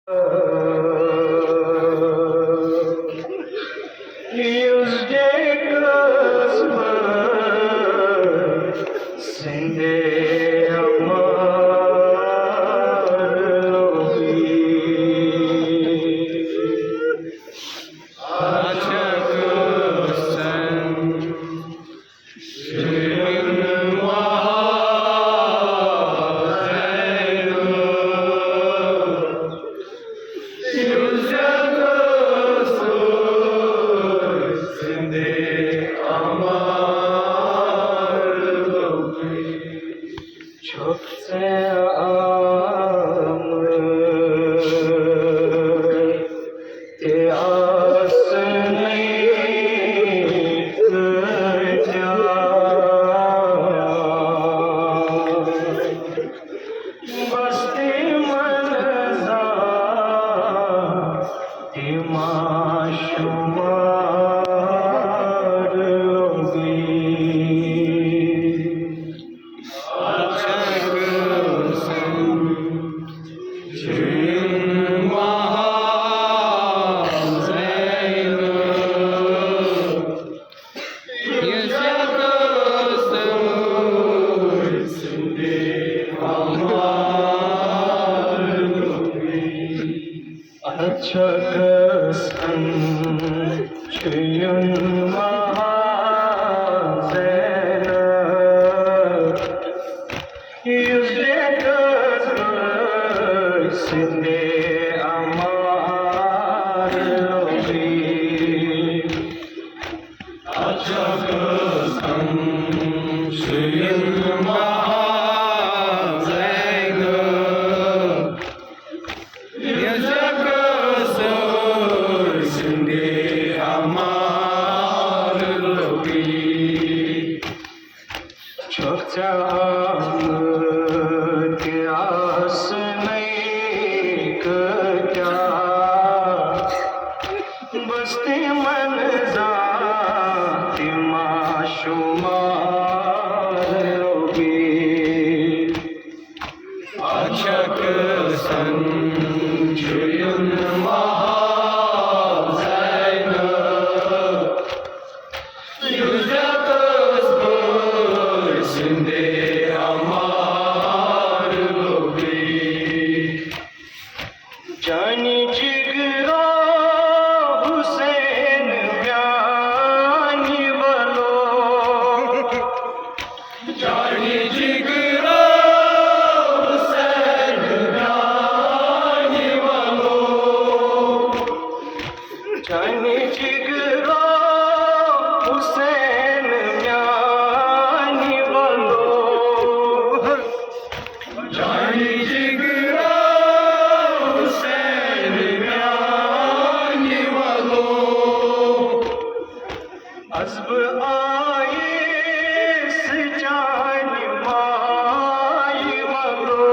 Yüzde kısmı sende çok Çakasın çöyün mahazene yüzde kızı sinde amar lobi Çakasın çöyün mahazene yüzde çok त्यास नहीं क्या बस्ती मन जाती माशुमार लोगी अचक संजुयन जानी जिगरा हुसैन ब्यानी वालो जानी जिगरा हुसैन ब्यानी वालो जानी जिगरा हुसैन ब्यानी वालो जानी जिगरा हस्ब आए जान माई वालो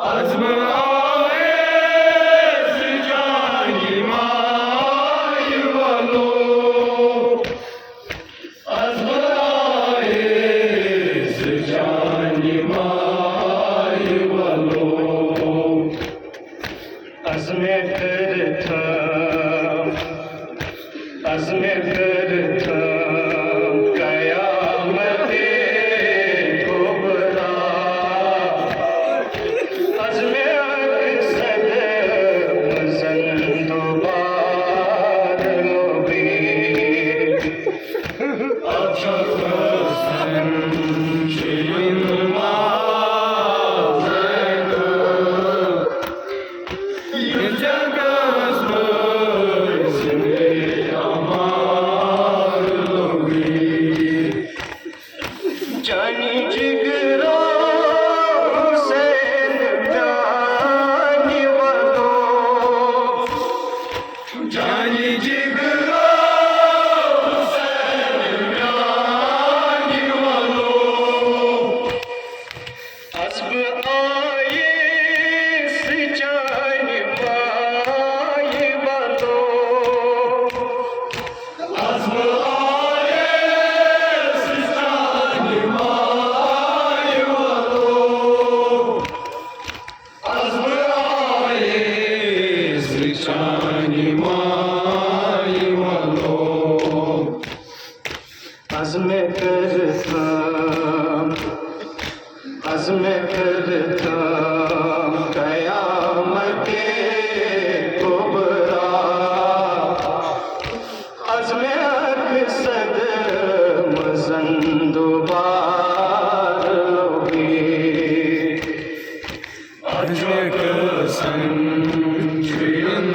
हस्ब आए जान माई वालो हस्ब आए जान माई वालो अज़्मे करता अज़्मे करता क़यामते कुबरा अज़्मे अक़सद ज़ंदुबार लोगी अच्छा संजीवन जगत azm करता कयामत कुबरा azm अक़सद मज़ंदुबार लोगी azm कसम जुयन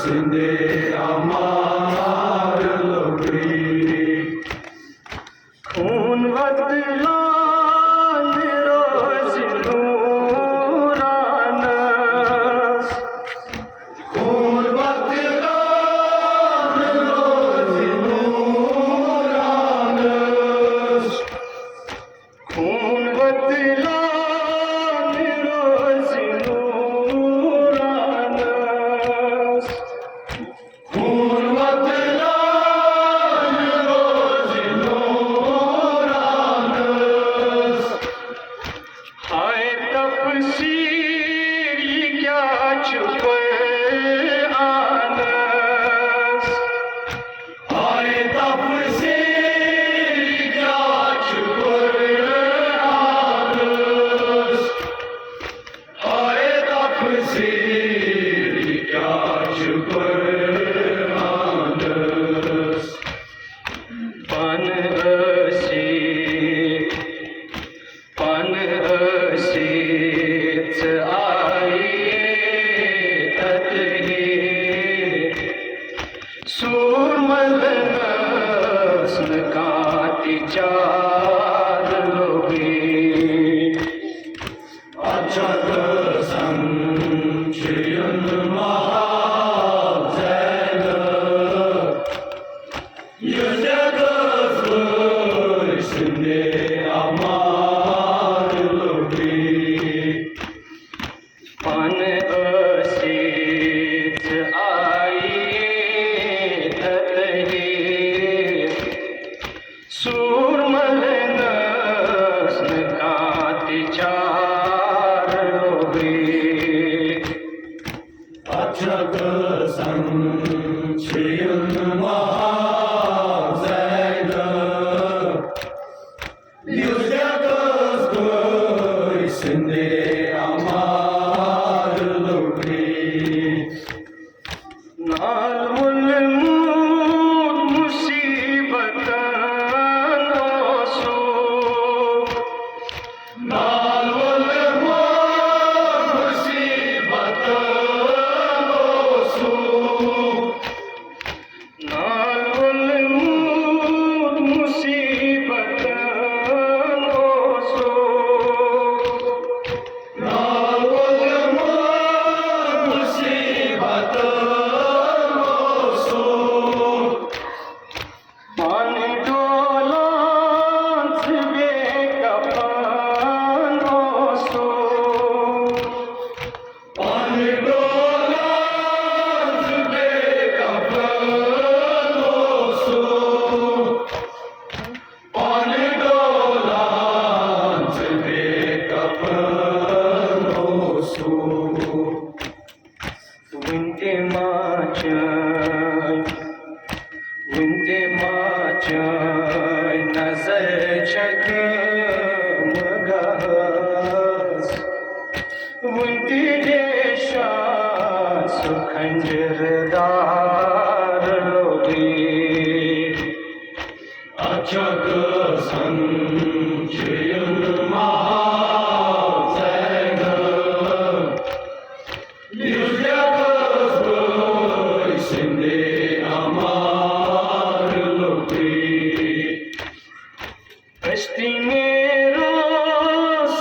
Sinde amar logi चार लोगे अचक संचयन महाजन युजग सिंधे अमार लोगे पान असेच आइए ततहे सूरमल नस्न काति चार लोगे अचक संचयन महाजन युजग सिंधे अमार लोगे नाल मुल मुसीबत सो नाल मुल मुसीबत सो नाल मुल मुसीबत सो नाल मुल मुसीबत सो पान डोलांस बेकफनो सो पान डोलांस बेकफनो सो पान डोलांस बेकफनो सो Winter Marchai Nazar Chakmagas Winter Deshat Sukhanjardar Logi Achak Sanchayan Mahazana Yujag Sindhe Amar कश्ती मेरा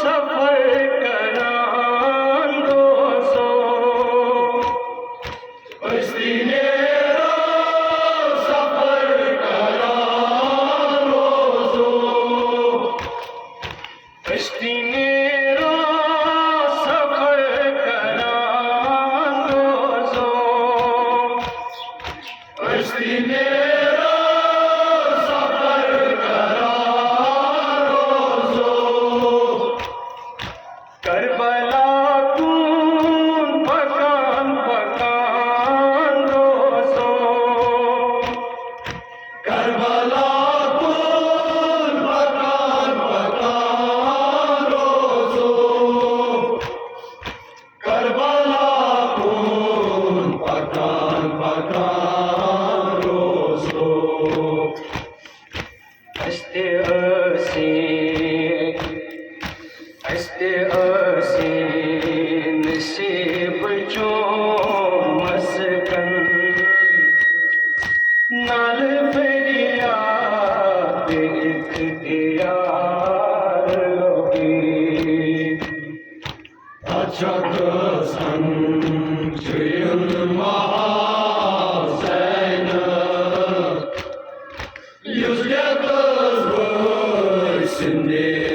सफर करान दोसो कश्ती मेरा सफर करान दोसो कश्ती मेरा सफर करान दोसो कश्ती मेरा सफर करबला कून पकान पकान रोसो करबला कून पकान पकान रोसो करबला कून पकान पकान रोसो हस्ते नसीब जो मस्कन नाल फरिया इख्तियार लोगे अचक संचयन महाजन युजग सिंधे